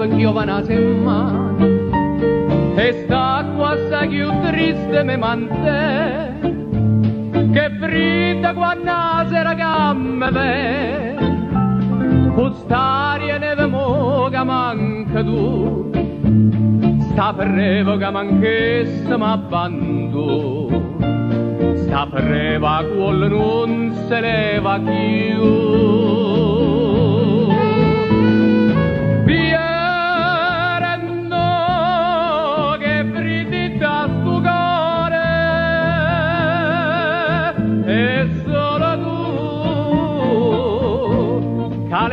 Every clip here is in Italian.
anch'io vanase in mano e sta qua assai più triste me mantè che frida quando la sera che me ve quest'aria neve moga manca tu sta per che manchessa m'abbandò sta per quello non se leva più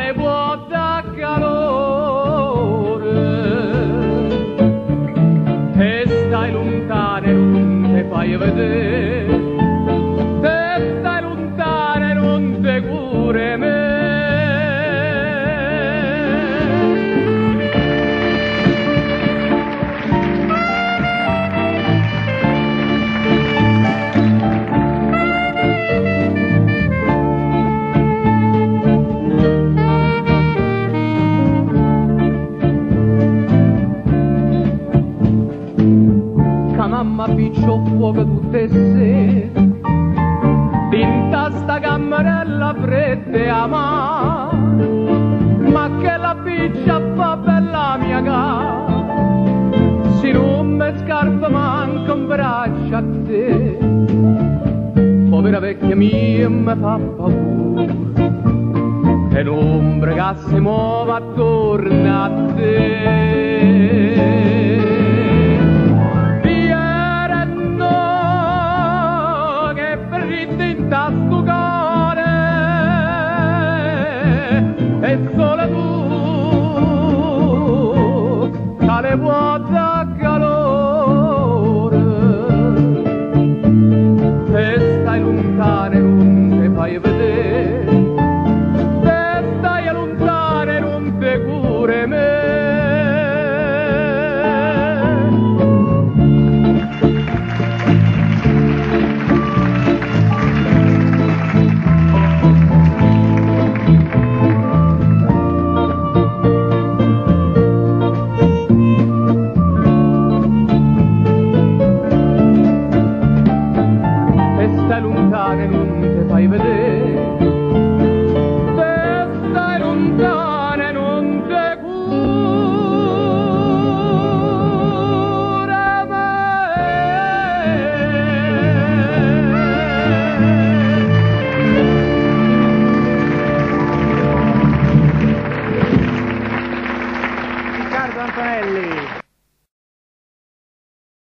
le può da calore e stai lontano e non te fai vedere te stai lontano e non te cure me mamma piccio fuoco tutte sere tinta sta cammarella fredda e amara ma che la piccia fa bella mia cara se non me scarpa manca un braccio a te povera vecchia mia mi fa paura e l'ombra che si muove attorno a te sto cuore e solo tu tale vuota calore e stai lontano e non ti fai vedere